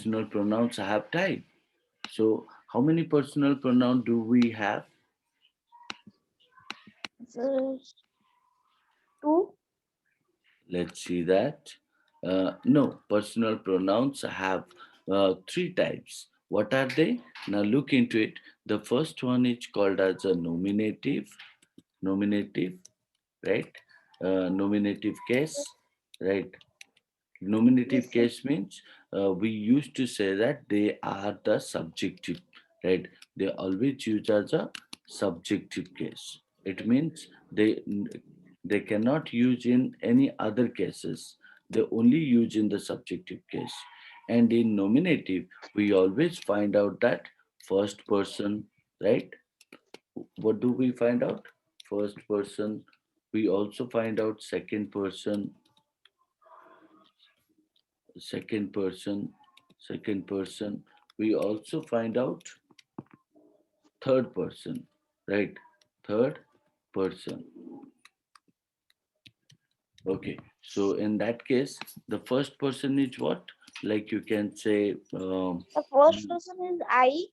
personal pronouns have type. So how many personal pronouns do we have? So, two. Let's see that. No, personal pronouns have three types. What are they? Now look into it. The first one is called as a nominative. Nominative, right? Nominative case, right? Nominative Yes, sir. case means we used to say that they are the subjective, right? They always use as a subjective case. It means they cannot use in any other cases. They only use in the subjective case. And in nominative, we always find out that first person, right? What do we find out? First person. We also find out second person, second person. We also find out third person, right? Third person. Okay. So in that case, the first person is what? Like you can say, The first you- person is I.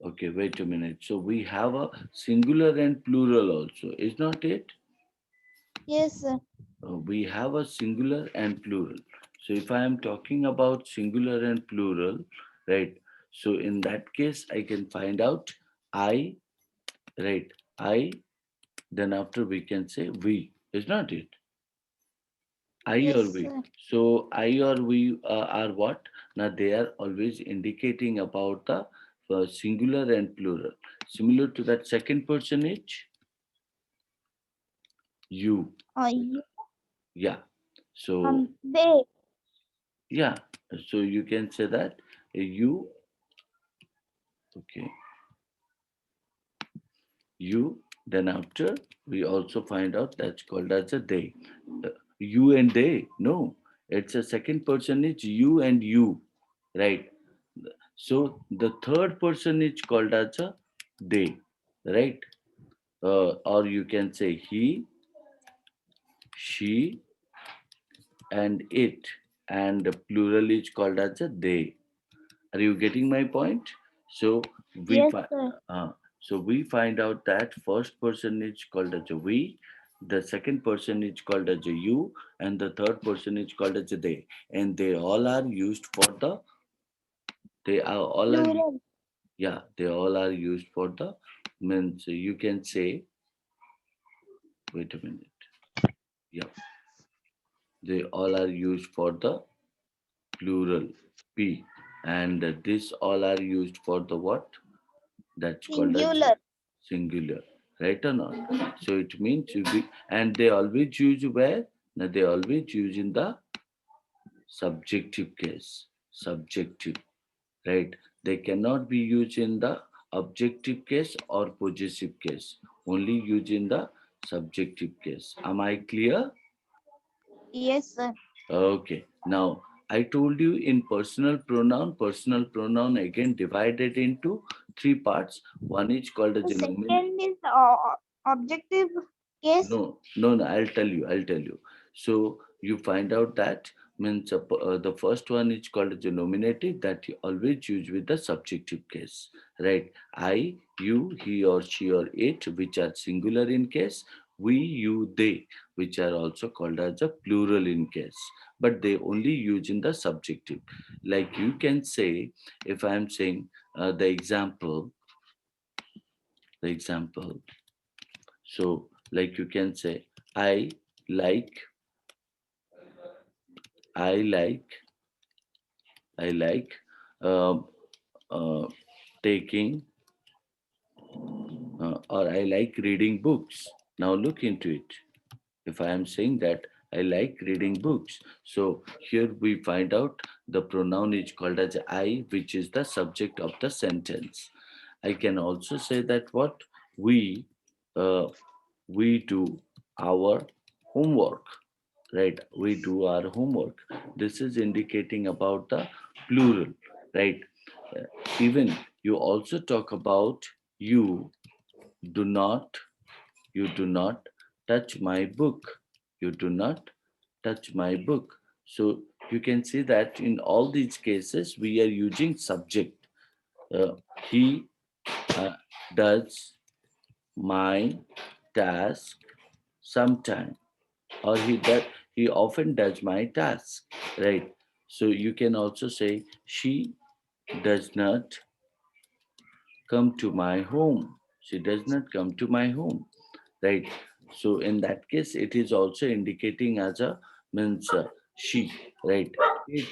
okay, wait a minute. So we have a singular and plural also, is not it? Yes, sir. We have a singular and plural. So if I am talking about singular and plural, right? So in that case, I can find out I, right? I, then after we can say we, is not it? I or Yes, we. sir. So I or we are what? Now they are always indicating about the singular and plural. Similar to that second personage, you. You Yeah. So they. yeah. So you can say that you. Okay. You, then after we also find out that's called as a they. Uh, you and they, no, it's a second person is you and you, right? So the third person is called as a they, right? Or you can say he, she, and it, and the plural is called as a they. Are you getting my point? So we Yes, find sir. uh, so we find out that first person is called as a we, the second person is called as a you, and the third person is called as a they, and they all are used for the they are all are Plural. yeah they all are used for the means you can say wait a minute yeah they all are used for the plural p and this all are used for the what that's called as Singular. singular, right or not? So it means you be, and they always use where? Now they always use in the subjective case. Subjective, right? They cannot be used in the objective case or possessive case. Only used in the subjective case. Am I clear? Yes, sir. Okay. Now I told you in personal pronoun again divided into three parts. One is called as The a nominative. second is objective case. No. I'll tell you. So you find out that means the first one is called as a nominative that you always use with the subjective case, right? I, you, he or she or it, which are singular in case. We, you, they, which are also called as a plural in case, but they only use in the subjective. Like you can say, if I am saying the example. So like you can say, I like I like I like um, uh, taking or I like reading books. Now look into it. If I am saying that I like reading books, so here we find out the pronoun is called as I, which is the subject of the sentence. I can also say that what we uh, we do our homework, right? We do our homework. This is indicating about the plural, right? Uh, Even you also talk about you do not you do not touch my book. You do not touch my book. So You can see that in all these cases we are using subject. Uh, he uh, does my task sometime, or he often does my task, right? So you can also say she does not come to my home. She does not come to my home, right? So in that case, it is also indicating as a means she, right? It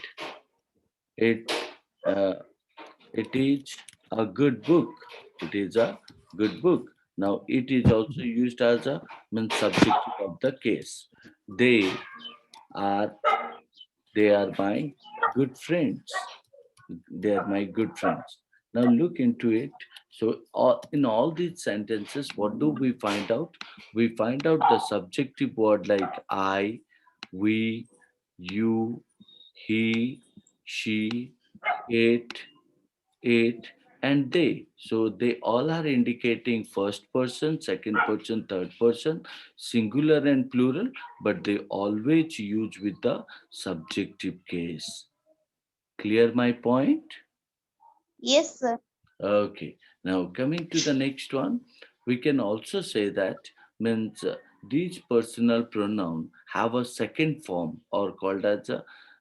it uh, it is a good book. It is a good book. Now it is also used as a means subjective of the case. They are they are my good friends. They are my good friends. Now look into it. So in all these sentences, what do we find out? We find out the subjective word like I, we, you, he, she, it, it, and they. So they all are indicating first person, second person, third person, singular and plural, but they always use with the subjective case. Clear my point? Yes, sir. Okay, now coming to the next one, we can also say that means these personal pronoun have a second form or called as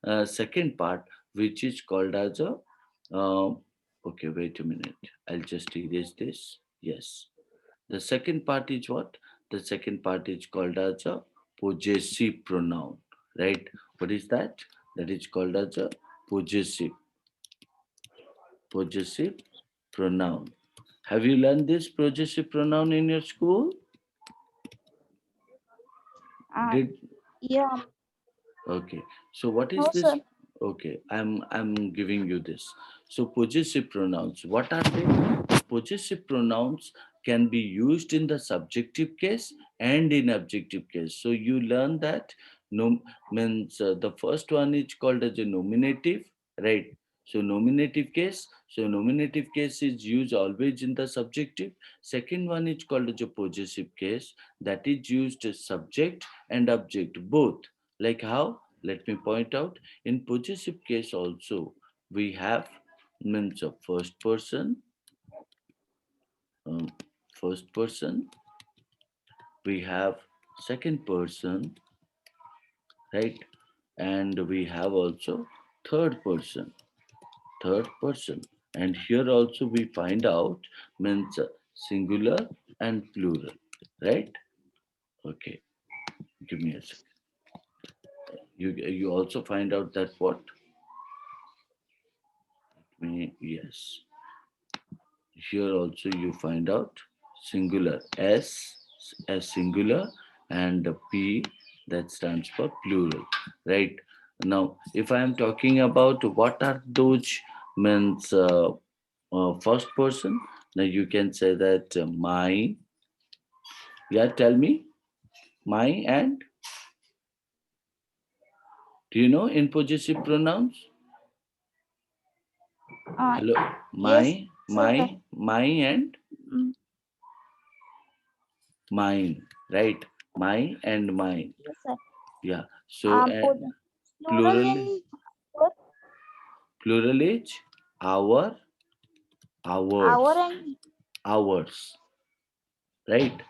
a second part, which is called as a. Uh, okay, wait a minute. I'll just erase this. Yes, the second part is what? The second part is called as a possessive pronoun, right? What is that? That is called as a possessive pronoun. Have you learned this possessive pronoun in your school? Uh, Did yeah, Okay. So what is no, this? sir. Okay, I'm giving you this. So possessive pronouns. What are they? Possessive pronouns can be used in the subjective case and in objective case. So you learn that no means the first one is called as a nominative, right? So nominative case is used always in the subjective. Second one is called as a possessive case, that is used as subject and object both. Like how? Let me point out. In possessive case also, we have means of um, first person, we have second person, right? And we have also third person, third person. And here also we find out means singular and plural, right? Okay, give me a second. You also find out that what? Yes. Here also you find out singular S as singular and P that stands for plural, right? Now, if I am talking about what are those means first person, now you can say that my, yeah, tell me, my and, do you know in possessive pronouns? Hello, Yes, sir. my and Mm, mine, right? My and mine. yes, sir. Yeah. So Put plural plural in our, plural is our, our hours, and hours, right?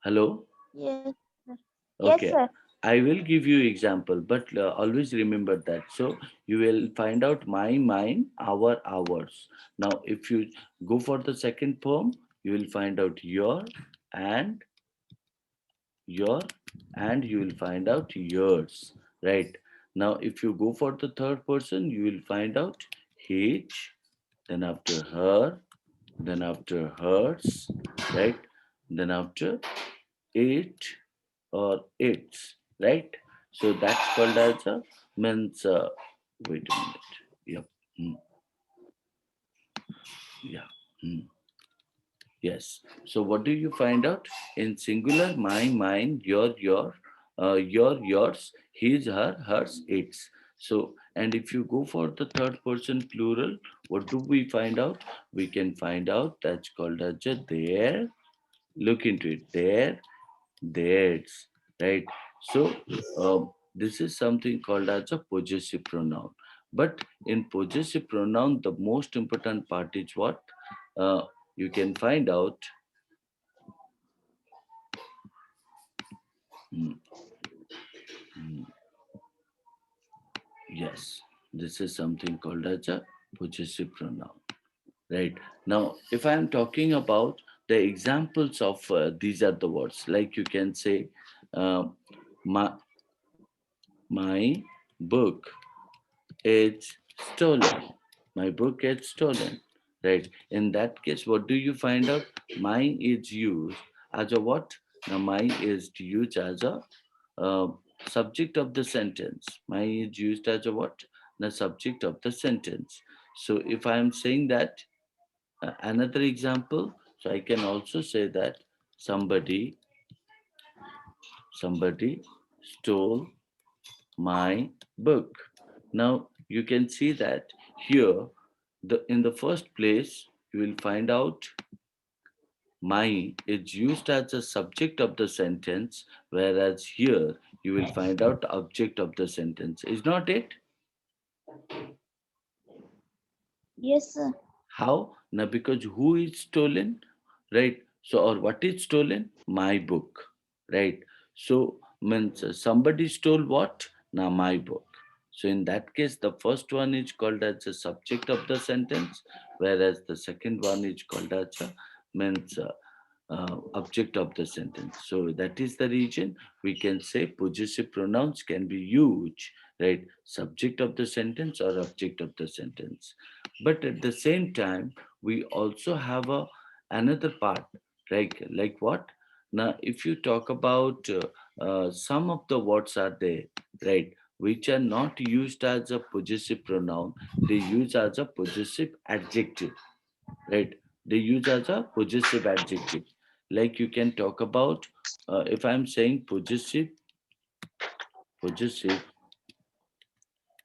Hello. yes, sir. Yes, Okay. sir. I will give you example, but always remember that. So you will find out my, mine, our, hours. Now, if you go for the second form, you will find out and your, and you will find out yours, right? Now, if you go for the third person, you will find out his, then after her, then after hers, right? Then after it or its, right? So that's called as a means. Wait a minute. Yep. Mm, yeah. Mm, yes. So what do you find out in singular? My, mine, yours, his, her, hers, its. So, and if you go for the third person plural, what do we find out? We can find out that's called as a their. Look into it. Theirs, right? So This is something called as a possessive pronoun. But in possessive pronoun, the most important part is what? Uh, you can find out. mm, mm, yes, this is something called as a possessive pronoun. Right. Now, if I am talking about the examples of these are the words, like you can say, uh, my, my book is stolen. My book gets stolen. Right. In that case, what do you find out? Mine is used as a what? Now, mine is used as a uh, subject of the sentence. Mine is used as a what? The subject of the sentence. So, if I am saying that, another example, so I can also say that somebody somebody stole my book. Now you can see that here, the in the first place you will find out my is used as a subject of the sentence, whereas here you will find out object of the sentence. Is not it? Yes, sir. How? Now, because who is stolen, right? So, or what is stolen? My book, right? So, means somebody stole what? Now, my book. So, in that case, the first one is called as the subject of the sentence, whereas the second one is called as a means object of the sentence. So that is the reason we can say possessive pronouns can be used, right? Subject of the sentence or object of the sentence. But at the same time, we also have a another part, right? Like what? Now, if you talk about some of the words are there, right? Which are not used as a possessive pronoun, they use as a possessive adjective, right? They use as a possessive adjective. Like you can talk about, if I'm saying possessive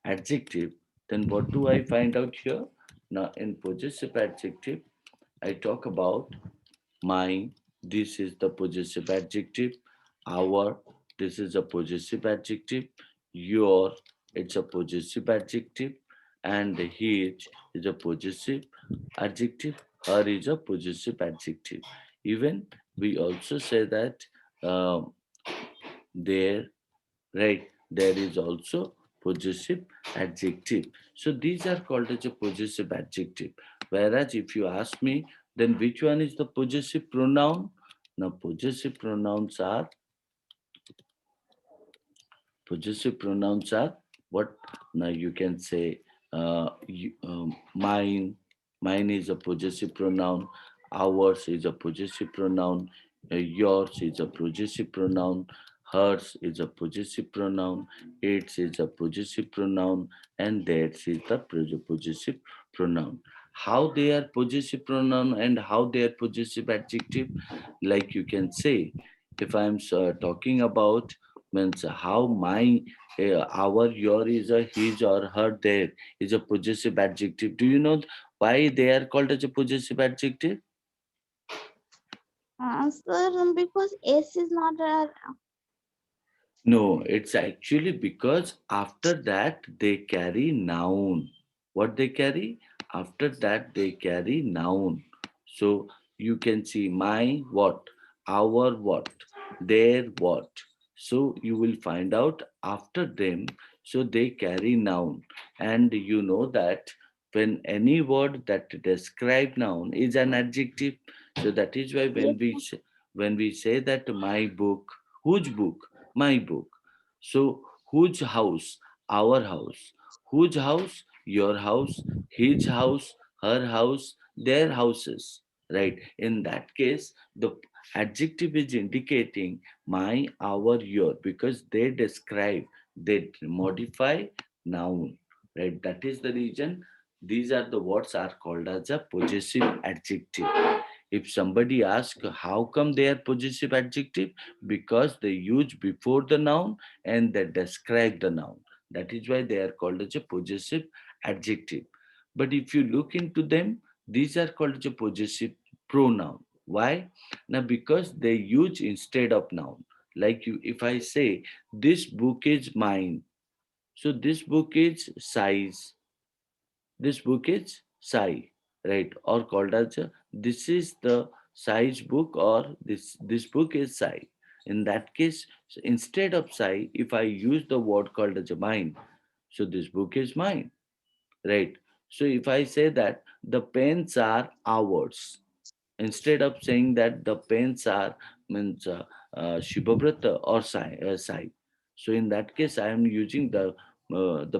adjective, then what do I find out here? Now, in possessive adjective, I talk about mine, this is the possessive adjective. Our, this is a possessive adjective. Your, it's a possessive adjective. And his is a possessive adjective. Her is a possessive adjective. Even we also say that um, there, right, there is also possessive adjective. So these are called as a possessive adjective. Whereas if you ask me, then which one is the possessive pronoun? Now possessive pronouns are possessive pronouns are what? Now you can say mine. Mine is a possessive pronoun. Ours is a possessive pronoun. Yours is a possessive pronoun. Hers is a possessive pronoun. Its is a possessive pronoun. And theirs is the possessive pronoun. How they are possessive pronoun and how they are possessive adjective, like you can say, if I'm talking about means how my our your is a his or her there is a possessive adjective. Do you know why they are called as a possessive adjective? Sir, because S is not a. No, it's actually because after that they carry noun. What they carry? After that they carry noun. So you can see my what, our what, their what. So you will find out after them. So they carry noun. And you know that when any word that describe noun is an adjective. So that is why Yes, when we say that my book, whose book? My book. So, whose house? Our house. Whose house? Your house. His house. Her house. Their houses. Right. In that case, the adjective is indicating my, our, your because they describe, they modify noun. Right. That is the reason these are the words are called as a possessive adjective. If somebody asks how come they are possessive adjective, because they use before the noun and they describe the noun. That is why they are called as a possessive adjective. But if you look into them, these are called as a possessive pronoun. Why? Now because they use instead of noun. Like you, if I say this book is mine, so this book is size. This book is Sai, right? Or called as this is the Sai's book, or this book is Sai. In that case, instead of Sai, if I use the word called as a mine, so this book is mine, right? So if I say that the pens are ours, instead of saying that the pens are means Shibhabrata or Sai. So in that case, I am using the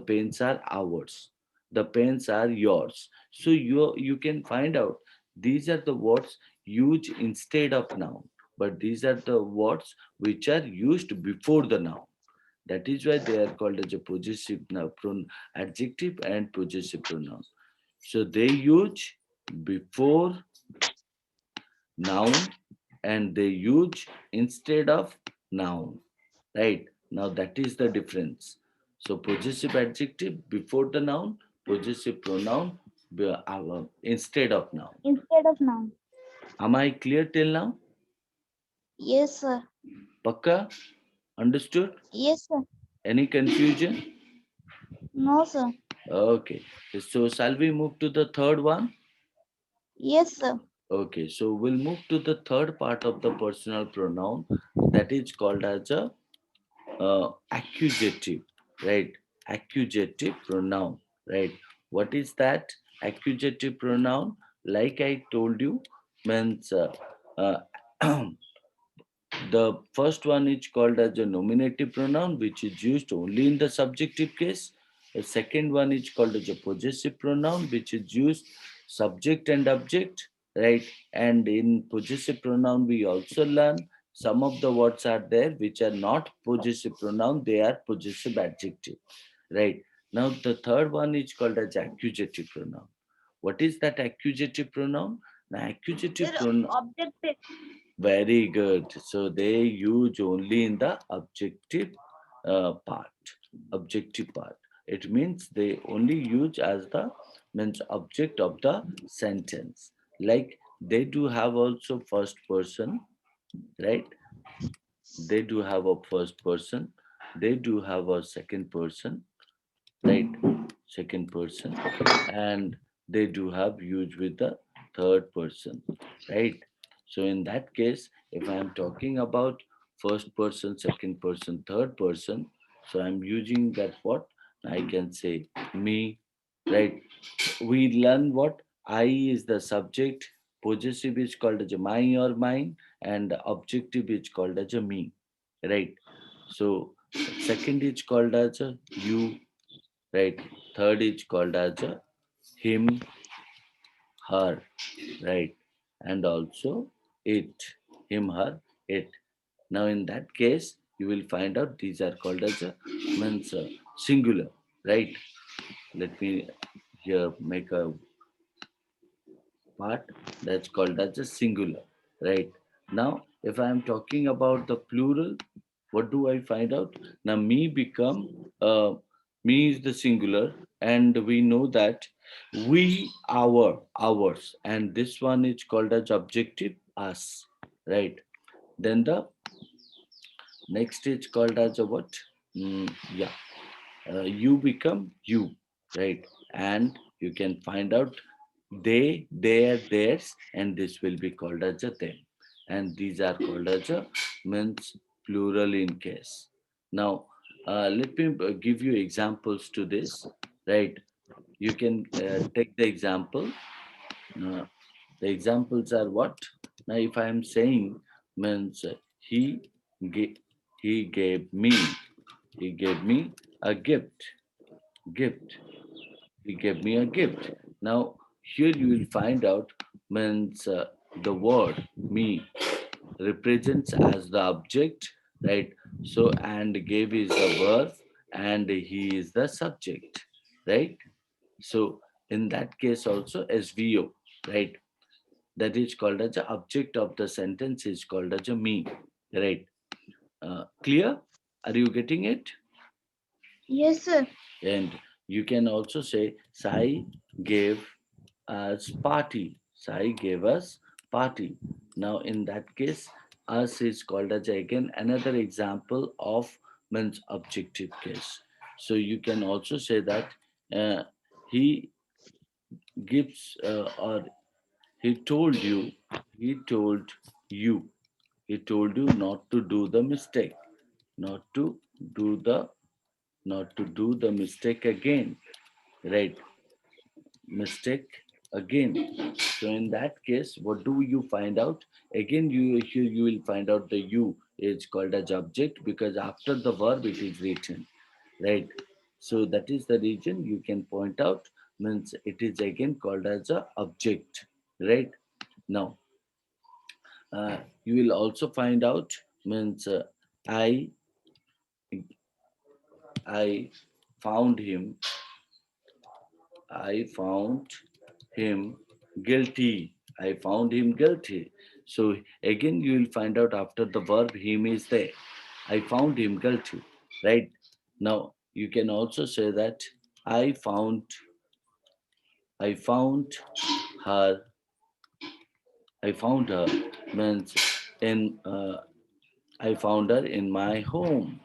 pens are ours. The pens are yours. So you can find out these are the words used instead of noun, but these are the words which are used before the noun. That is why they are called as a possessive adjective and possessive pronoun. So they use before noun and they use instead of noun, right? Now that is the difference. So possessive adjective before the noun, possessive pronoun instead of noun. Instead of noun. Am I clear till now? Yes, sir. Pakka? Understood? Yes, sir. Any confusion? No, sir. Okay, so shall we move to the third one? Yes, sir. Okay, so we'll move to the third part of the personal pronoun, that is called as a accusative, right? Accusative pronoun, right? What is that accusative pronoun? Like I told you, means uh, the first one is called as a nominative pronoun, which is used only in the subjective case. The second one is called as a possessive pronoun, which is used subject and object, right? And in possessive pronoun, we also learn some of the words are there which are not possessive pronoun, they are possessive adjective, right? Now, the third one is called as accusative pronoun. What is that accusative pronoun? Now, accusative Sir, pronoun. objective. Very good. So they use only in the objective part. Objective part. It means they only use as the means object of the sentence. Like they do have also first person, right? They do have a first person. They do have a second person, right? Second person, and they do have use with the third person, right? So in that case, if I am talking about first person, second person, third person, so I'm using that what I can say me, right? We learn what I is the subject, possessive is called as a my or mine, and objective is called as a me, right? So second is called as a you, right? Third is called as a him, her, right? And also it, him, her, it. Now in that case, you will find out these are called as a means singular, right? Let me here make a part that's called as a singular, right? Now, if I am talking about the plural, what do I find out? Now, me is the singular, and we know that we, ours, and this one is called as objective, us, right? Then the next is called as a what? Yeah, you become you, right? And you can find out they, their, theirs, and this will be called as a them. And these are called as a means plural in case. Now, let me give you examples to this, right? You can take the example. Uh, the examples are what? Now, if I am saying means he, he gave me, he gave me a gift, gift. He gave me a gift. Now, here you will find out means the word me represents as the object, right? So, and gave is the verb, and he is the subject, right? So, in that case, also SVO, right? That is called as the object of the sentence is called as a me, right? Clear? Are you getting it? Yes, sir. And you can also say Sai gave us party. Sai gave us party. Now in that case, us is called as again another example of means objective case. So you can also say that uh, he gives or he told you, he told you, he told you not to do the mistake, not to do the not to do the mistake again, right? Mistake again. So in that case, what do you find out? Again, you will find out the you is called as object because after the verb it is written, right? So that is the reason you can point out means it is again called as a object, right? Now, you will also find out means I I found him I found him guilty. I found him guilty. So again, you will find out after the verb him is there. I found him guilty. Right? Now you can also say that I found I found her I found her means in I found her in my home.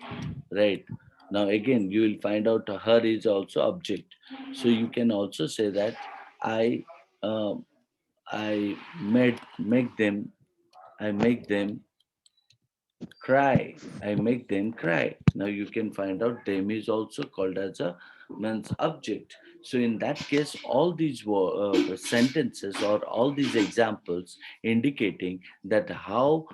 Right? Now again you will find out her is also object. So you can also say that I uh, I made make them I make them cry. I make them cry. Now you can find out them is also called as a means object. So in that case, all these sentences or all these examples indicating that how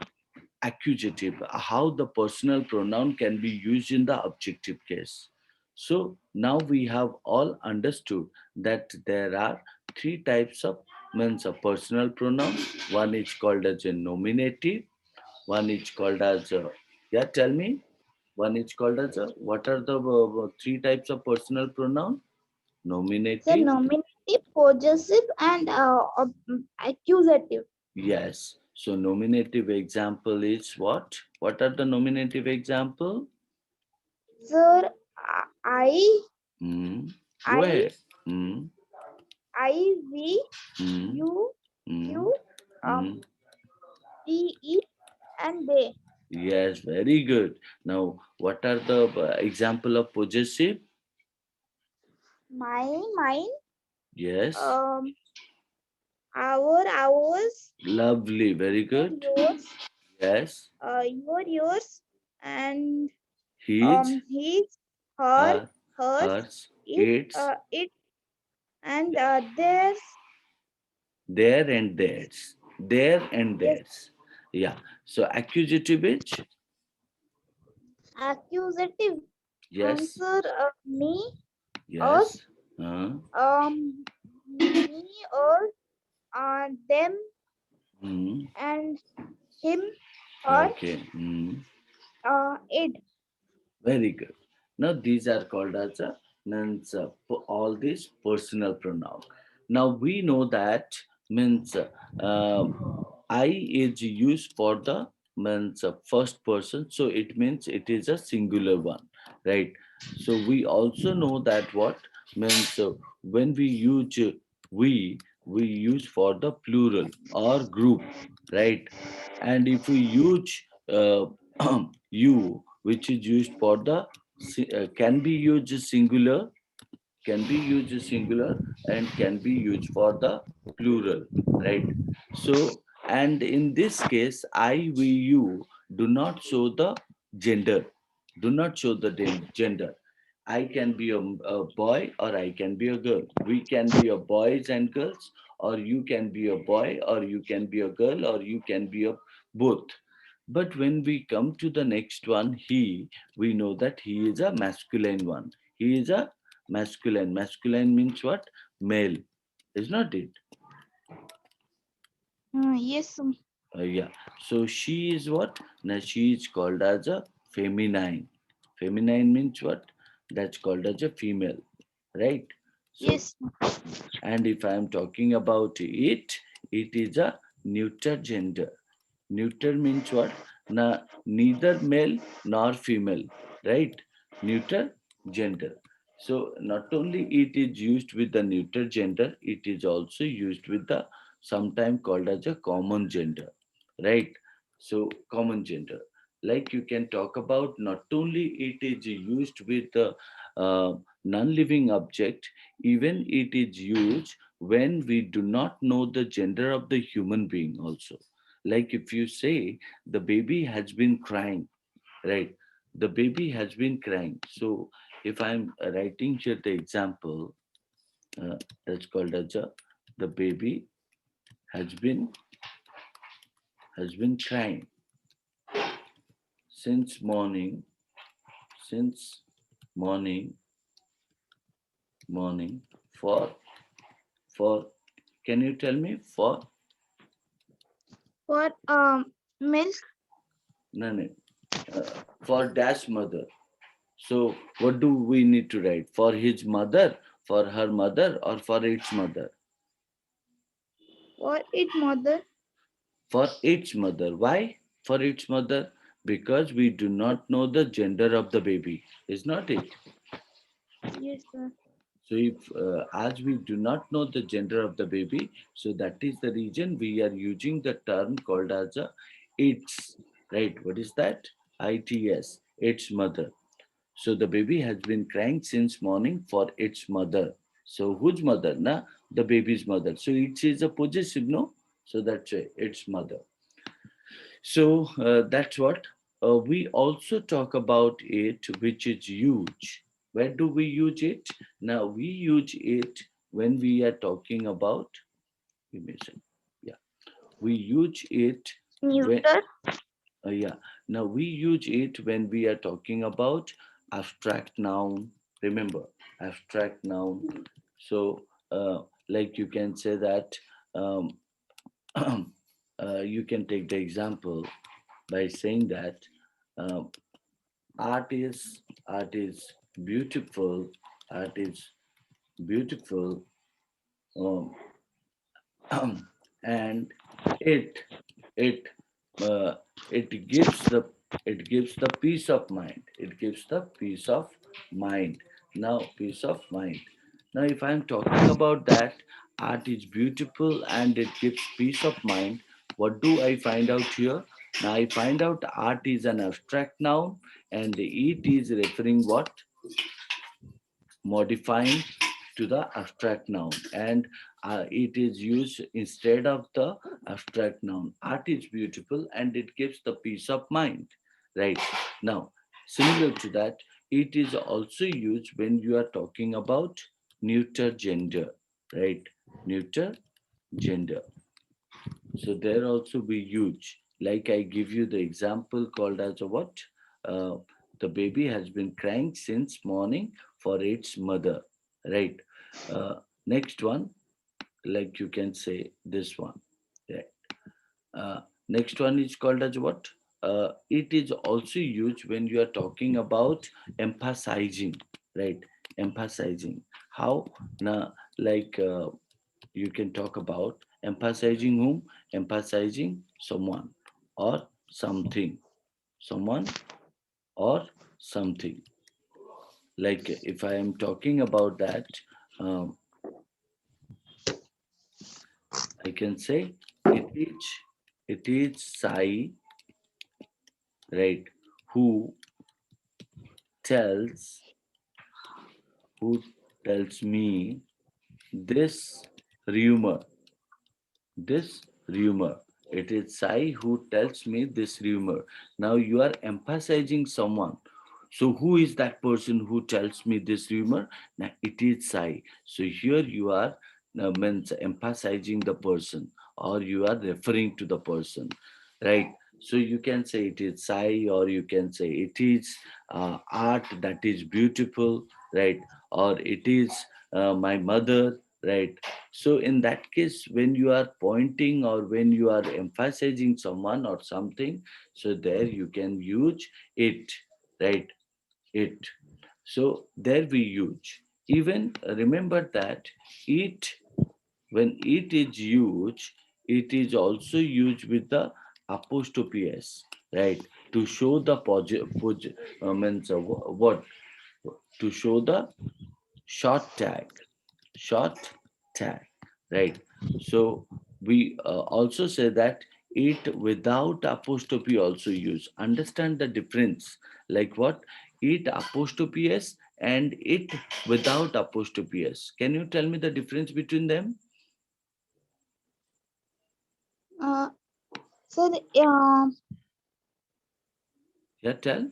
accusative, how the personal pronoun can be used in the objective case. So now we have all understood that there are three types of means of personal pronoun. One is called as a nominative, one is called as a, yeah, tell me. One is called as a, what are the three types of personal pronoun? So Nominative, nominative, possessive, and accusative. yes. So nominative example is what? What are the nominative example? Sir, Hmm. Go I, ahead. Hmm. we, Hmm. you, Hmm. you, Hmm. he, it, and they. Yes, very good. Now, what are the example of possessive? Mine, Yes, um, ours, lovely, very good. yours, Yes, yours, and his, his, her, her, hers, hers, its, it, and theirs. their and theirs. Their and Yes, theirs. Yeah. So accusative is accusative. yes, Answer me, us, yes. Uh, me, or them, mm, and him, her, okay. Mm. it. Very good. Now these are called as a means all these personal pronoun. Now we know that means I is used for the means first person, so it means it is a singular one, right? So we also know that what means when we use we use for the plural or group, right? And if we use you which is used for the can be used singular, can be used singular and can be used for the plural, right? So and in this case I we you do not show the gender, do not show the gender. I can be a boy or I can be a girl. We can be a boys and girls, or you can be a boy or you can be a girl or you can be a both. But when we come to the next one, he, we know that he is a masculine one. He is a masculine. Masculine means what? Male. Is not it? Yes, Yeah. So she is what? Now she is called as a feminine. Feminine means what? That's called as a female. Right? So yes, and if I am talking about it, it is a neuter gender. Neuter means what? Neither male nor female, right? Neuter gender. So not only it is used with the neuter gender, it is also used with the sometime called as a common gender, right? So common gender, like you can talk about, not only it is used with the uh, non-living object, even it is used when we do not know the gender of the human being also. Like if you say the baby has been crying, right? The baby has been crying. So if I'm writing here the example, that's called as the baby has been crying since morning, since morning, morning, for for can you tell me for For milk. no no for dash mother. So what do we need to write? For his mother, for her mother, or for its mother? For it mother. For its mother. Why for its mother? Because we do not know the gender of the baby, is not it? Yes, sir. So if as we do not know the gender of the baby, so that is the reason we are using the term called as a its, right? What is that? Its, its mother. So the baby has been crying since morning for its mother. So whose mother? Na, the baby's mother. So it is a possessive, no? So that's why its mother. So that's what we also talk about it, which is huge. Where do we use it? Now we use it when we are talking about. Give me a second. Yeah, we use it when. Neuter. Yeah. Now we use it when we are talking about abstract noun. Remember, abstract noun. So, like you can say that um, you can take the example by saying that um, art is beautiful, art is beautiful, um, and it it uh, it gives the peace of mind. It gives the peace of mind. Now peace of mind. Now if I'm talking about that art is beautiful and it gives peace of mind, what do I find out here? Now I find out art is an abstract noun and it is referring what? Modifying to the abstract noun, and it is used instead of the abstract noun. Art is beautiful and it gives the peace of mind, right? Now similar to that, it is also used when you are talking about neuter gender, right? Neuter gender. So there also be huge. Like I give you the example called as a what? Uh, the baby has been crying since morning for its mother, right? Next one, like you can say this one. Yeah. Next one is called as what? It is also used when you are talking about emphasizing, right? Emphasizing. How? Now, like you can talk about emphasizing whom, emphasizing someone or something, someone or something. Like if I am talking about that, um, I can say it is Sai, right, who tells who tells me this rumor, this rumor. It is Sai who tells me this rumor. Now you are emphasizing someone. So who is that person who tells me this rumor? Now it is Sai. So here you are means emphasizing the person or you are referring to the person, right? So you can say it is Sai or you can say it is art that is beautiful, right? Or it is my mother, right? So in that case, when you are pointing or when you are emphasizing someone or something, so there you can use it, right? It. So there we use. Even remember that it, when it is used, it is also used with the apostrophe s, right? To show the means what? To show the short tag, short tag, right? So we also say that It without apostrophe also use. Understand the difference. Like what? It apostrophe s and it without apostrophe s. Can you tell me the difference between them? Uh, sir, Yeah, tell.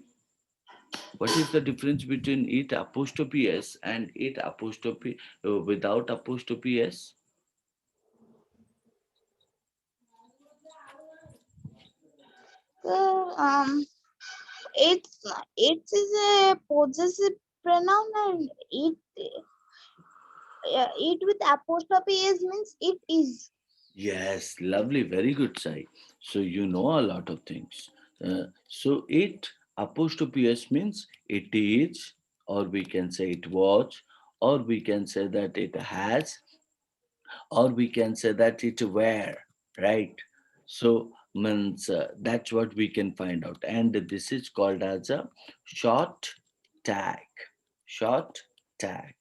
What is the difference between it apostrophe s and it apostrophe without apostrophe s? sir, it is a possessive pronoun, and it with apostrophe is means it is. Yes, lovely, very good, Sai. So you know a lot of things. So it apostrophe s means it is, or we can say it was, or we can say that it has, or we can say that it were, right? So means that's what we can find out, and this is called as a short tag. Short tag,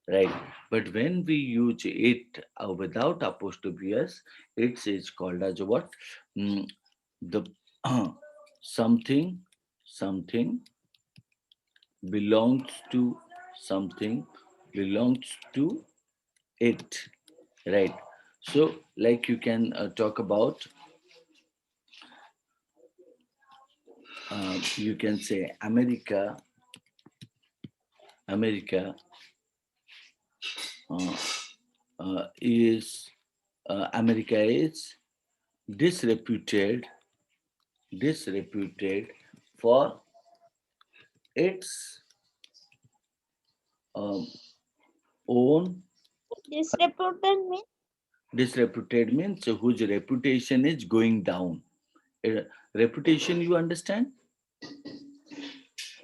right? But when we use it without apostrophe s, it is called as what? Mm, the something, something belongs to, something belongs to it, right? So like you can talk about, you can say America uh, is America is disreputed, disreputed for its um, own. Disreputed means Disreputed means whose reputation is going down. Reputation, you understand?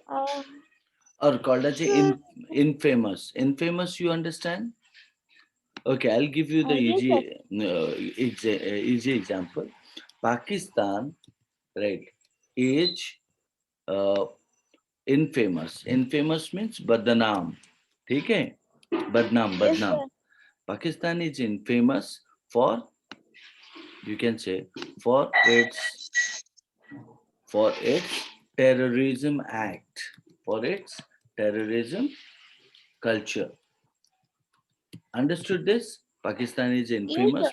um, Or called as sir, infamous. Infamous, you understand? Okay, I'll give you the yes sir, easy example. Pakistan, right, is uh, infamous. Infamous means badnaam. ठीक है? Badnaam, yes badnaam. sir, Pakistan is infamous for, you can say, for its terrorism act, for its terrorism culture. Understood this? Pakistan is yes sir. infamous.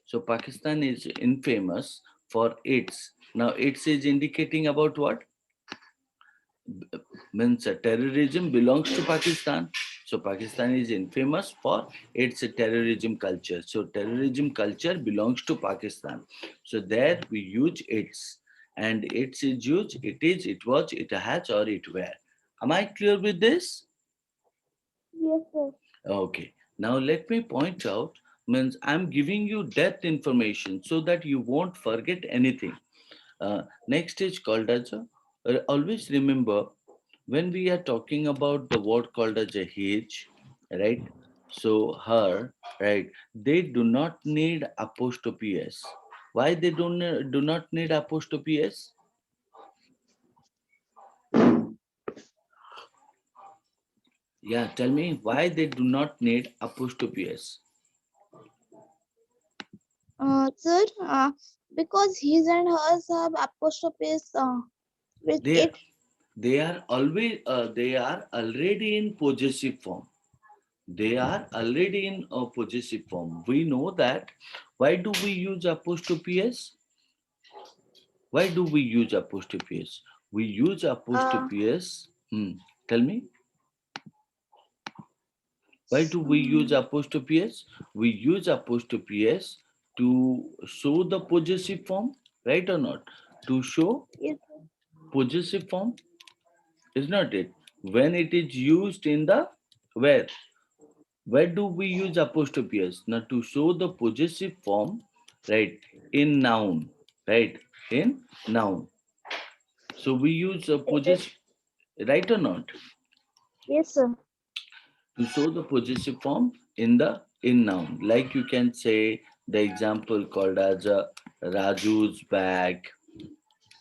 So Pakistan is infamous for its. Now its is indicating about what? Means terrorism belongs to Pakistan. So Pakistan is infamous for its terrorism culture. So terrorism culture belongs to Pakistan. So there we use its, and its is used. It is, it was, it has, or it were. Am I clear with this? Yes sir. Okay. Now let me point out, means I'm giving you depth information so that you won't forget anything. Next is called as a, always remember when we are talking about the word called as a his, right? So her, right? They do not need apostrophe s. Why they do not need apostrophe s? Yeah, tell me why they do not need apostrophe s. Sir, because his and hers have apostrophes with They it. they are already in possessive form. They are already in a possessive form. We know that. Why do we use apostrophe s? Why do we use apostrophe s? We use Uh, apostrophe s. Tell me, why do we use mm, apostrophe s? We use apostrophe s to show the possessive form, right or not? To show yes, possessive form, is not it? When it is used in the where? Where do we use apostrophe s? Now to show the possessive form, right? In noun, right? In noun. So we use a yes, possessive, right or not? yes, sir. To show the possessive form in the in noun. Like you can say the example called as a Raju's bag.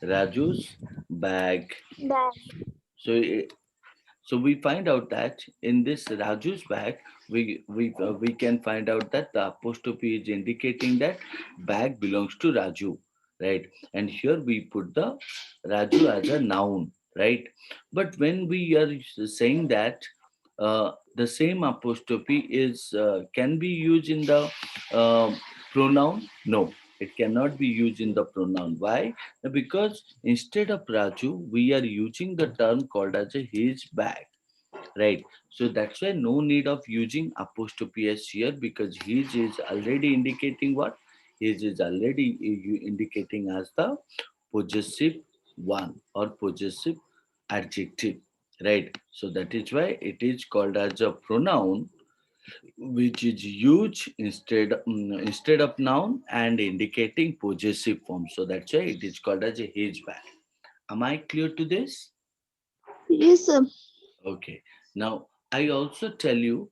Raju's bag. That So so we find out that in this Raju's bag, we can find out that the apostrophe is indicating that bag belongs to Raju. right? And here we put the Raju as a noun, right? But when we are saying that the same apostrophe is can be used in the uh, pronoun, no, it cannot be used in the pronoun. Why? Because instead of Raju we are using the term called as a his bag, right? So that's why no need of using apostrophe s here, because his is already indicating what? His is already indicating as the possessive one or possessive adjective, right? So that is why it is called as a pronoun, which is used instead of noun and indicating possessive form. So that's why it is called as a his bag. Am I clear to this? Yes, sir. Okay. Now, I also tell you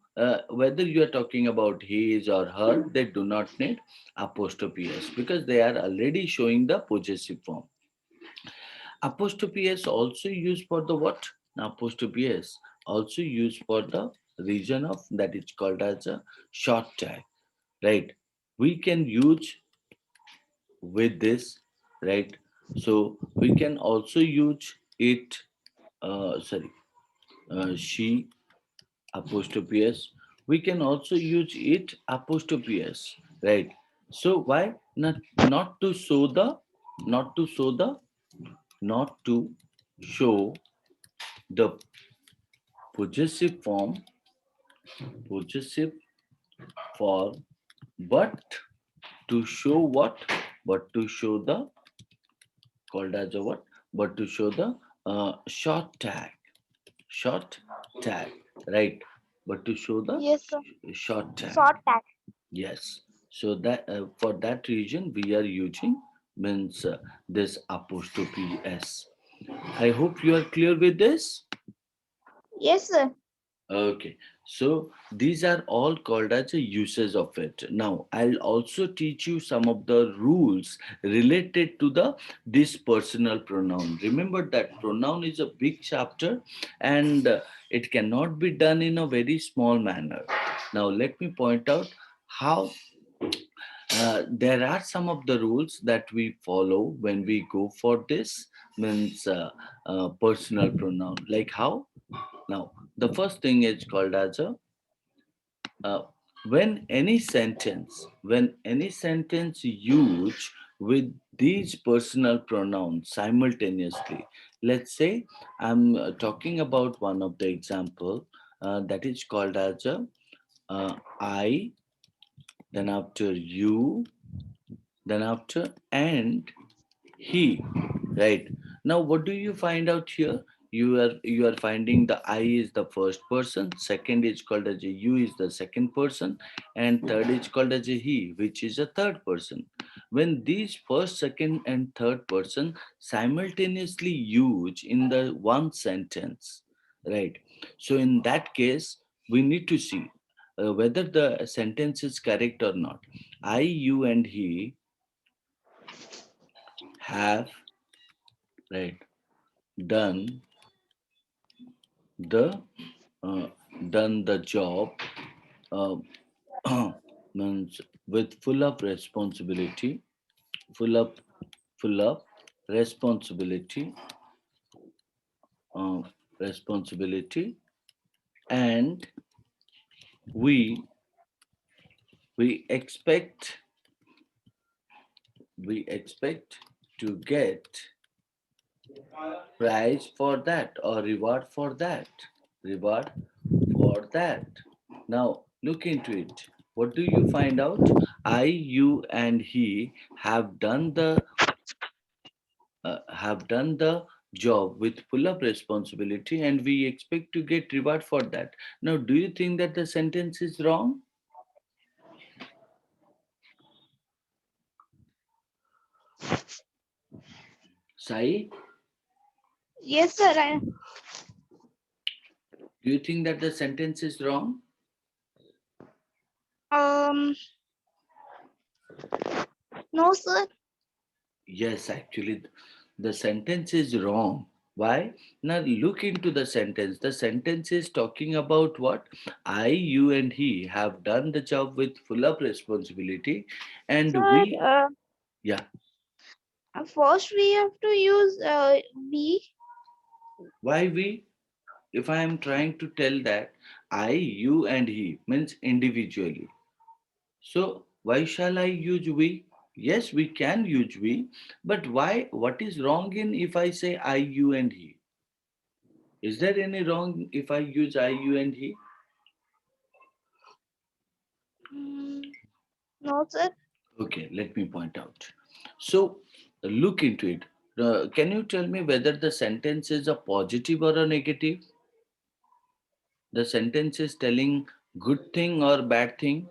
whether you are talking about his or her, they do not need apostrophe s because they are already showing the possessive form. Apostrophe s also used for the what? Apostrophe s also used for the region of that is called as a short tag, right? We can use with this, right? So we can also use it. Sorry, she apostrophe s. We can also use it apostrophe s, right? So why not to show the not to show the not to show the possessive possessive form, but to show what? But to show the called as a what? But to show the short tag, right? But to show the Yes, sir. short tag. Short tag. Yes. So that for that reason we are using means this apostrophe s. I hope you are clear with this. Yes, sir. Okay. So these are all called as a uses of it. Now I'll also teach you some of the rules related to the this personal pronoun. Remember that pronoun is a big chapter, and it cannot be done in a very small manner. Now let me point out how there are some of the rules that we follow when we go for this means personal pronoun, like how. Now the first thing is called as a uh, when any sentence used with these personal pronouns simultaneously. Let's say I'm talking about one of the example that is called as a I, then after you, then after and he, right? Now what do you find out here? You are finding the I is the first person, second is called as a you is the second person, and third is called as a he, which is a third person. When these first, second and third person simultaneously use in the one sentence, right? So in that case we need to see whether the sentence is correct or not. I, you and he have, right, done the uh, done the job uh, means with full of responsibility, full of full of responsibility, uh, responsibility, and we we expect we expect to get prize for that or reward for that, reward for that. Now look into it. What do you find out? I, you, and he have done the job with full of responsibility, and we expect to get reward for that. Now, do you think that the sentence is wrong, Sai? Yes, sir. Do you think that the sentence is wrong? Um, no, sir. Yes, actually, the sentence is wrong. Why? Now look into the sentence. The sentence is talking about what? I, you, and he have done the job with full of responsibility, and Sir, we, yeah. First, we have to use we. Why we? If I am trying to tell that I, you, and he means individually. So why shall I use we? Yes, we can use we, but why? What is wrong in if I say I, you, and he? Is there any wrong if I use I, you, and he? Mm, no, sir. Okay, let me point out. So look into it. Can you tell me whether the sentence is a positive or a negative? The sentence is telling good thing or bad thing?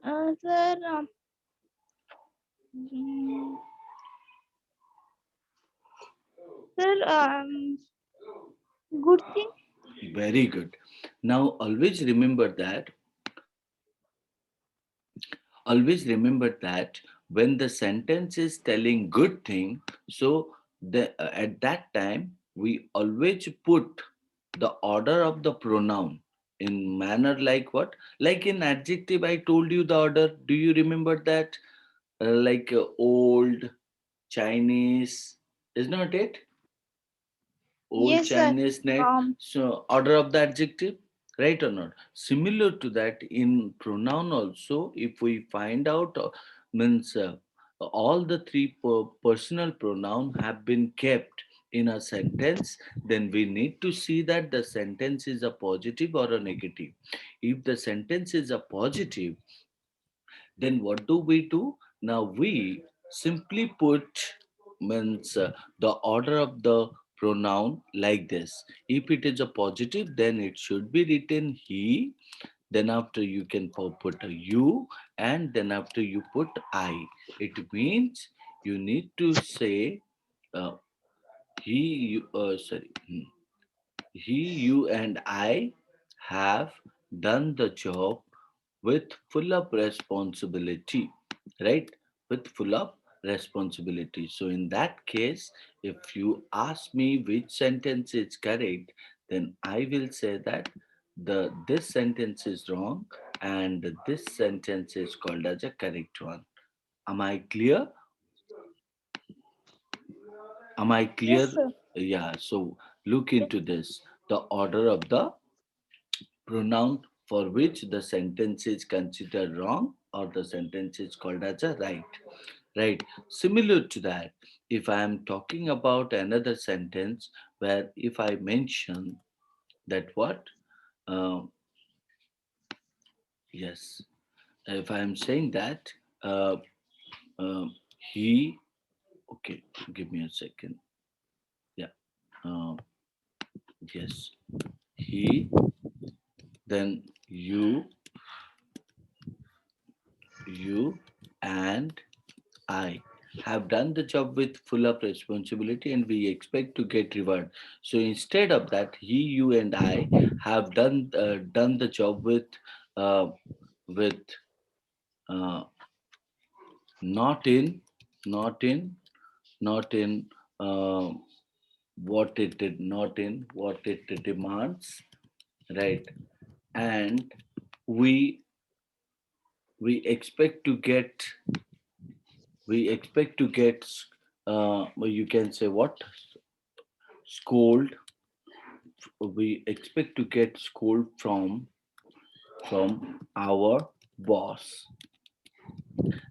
Sir, mm, sir, good thing. Very good. Now always remember that when the sentence is telling good thing, so at that time we always put the order of the pronoun in manner like what? Like in adjective, I told you the order. Do you remember that? Like old, Chinese, is not it? Old Yes, sir. Chinese net. Um, So order of the adjective, right or not? Similar to that in pronoun also, if we find out means all the three personal pronoun have been kept in a sentence, then we need to see that the sentence is a positive or a negative. If the sentence is a positive, then what do we do? Now we simply put means the order of the pronoun like this. If it is a positive, then it should be written he. Then after you can put a you, and then after you put I. It means you need to say uh, he, you, sorry, he, you, and I have done the job with full of responsibility, right? With full of responsibility. So in that case, if you ask me which sentence is correct, then I will say that the this sentence is wrong and this sentence is called as a correct one. Am I clear? Am I yes, clear? sir. Yeah, so look into this. The order of the pronoun for which the sentence is considered wrong or the sentence is called as a right. Similar to that, if I am talking about another sentence where if I mention that what uh, yes, if I am saying that uh, uh, he, okay, give me a second. Yeah, uh, yes, he, then you and I have done the job with full of responsibility and we expect to get reward. So instead of that, he, you, and I have done the job uh, with uh, not in not in not in uh, what it did not in what it demands, right? And we we expect to get well, you can say what scold we expect to get scold from our boss,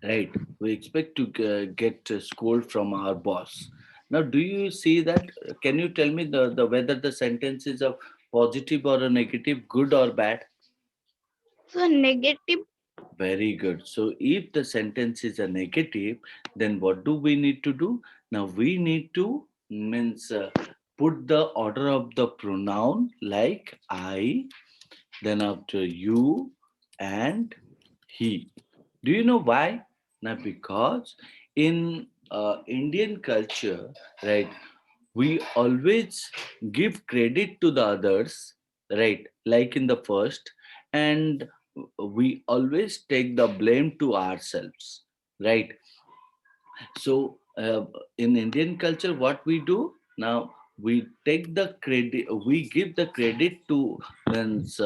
right? We expect to get scold from our boss. Now do you see that? Can you tell me the whether the sentence is a positive or a negative, good or bad? So negative. Very good. So if the sentence is a negative, then what do we need to do? Now we need to means put the order of the pronoun like I, then after you and he. Do you know why? Now, because in Indian culture, right, we always give credit to the others, right, like in the first, and we always take the blame to ourselves, right? So in Indian culture, what we do now, we take the credit, we give the credit to means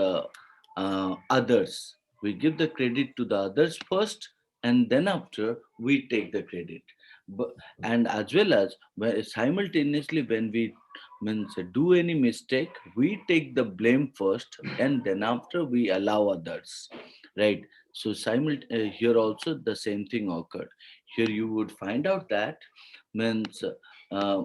others. We give the credit to the others first, and then after we take the credit. but, and as well as simultaneously when we means do any mistake, we take the blame first and then after we allow others, right? So here also the same thing occurred. Here you would find out that means uh,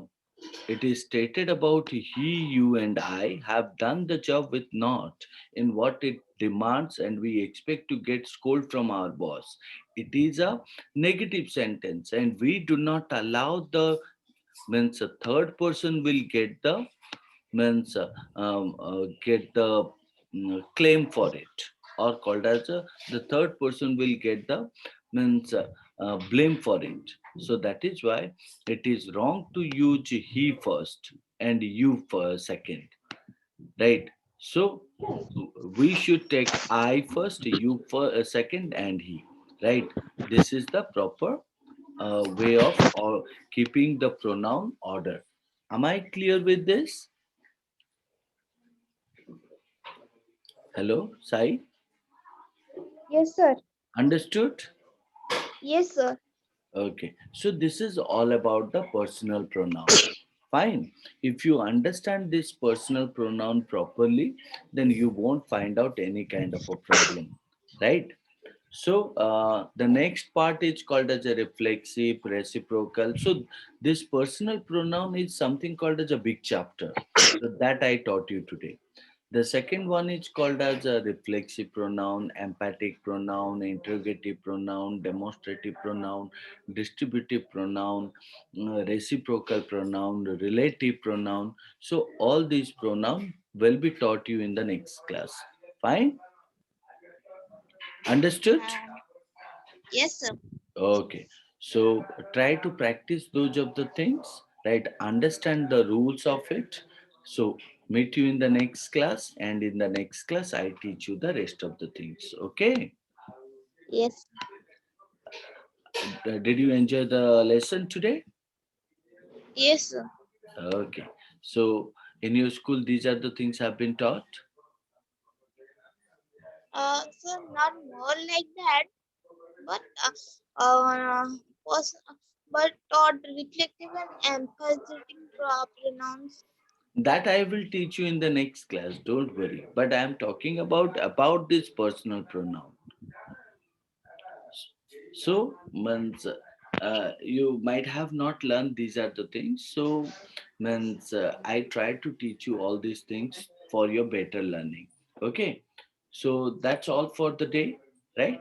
it is stated about he, you, and I have done the job with not in what it demands, and we expect to get scold from our boss. It is a negative sentence, and we do not allow the means a third person will get the means get the claim for it, or called as the third person will get the means blame for it. So that is why it is wrong to use he first and you for second, right? So we should take I first, you for a second, and he, right? This is the proper way of or keeping the pronoun order. Am I clear with this? Hello, Sai? Yes, sir. Understood? Yes, sir. Okay. So this is all about the personal pronoun. Fine. If you understand this personal pronoun properly, then you won't find out any kind of a problem, right? So the next part is called as a reflexive, reciprocal. So this personal pronoun is something called as a big chapter. So that I taught you today. The second one is called as a reflexive pronoun, emphatic pronoun, interrogative pronoun, demonstrative pronoun, distributive pronoun, reciprocal pronoun, relative pronoun. So all these pronoun will be taught you in the next class. Fine? Understood? And yes, sir. Okay. So try to practice those of the things, right? Understand the rules of it. So meet you in the next class, and in the next class I teach you the rest of the things. Okay. Yes. Did you enjoy the lesson today? Yes, sir. Okay. So in your school, these are the things have been taught. So not more like that, but uh, was but taught reflective and empathetic pronouns. That I will teach you in the next class. Don't worry. But I am talking about this personal pronoun. So, means you might have not learned these are the things. So, means I try to teach you all these things for your better learning. Okay. So that's all for the day, right?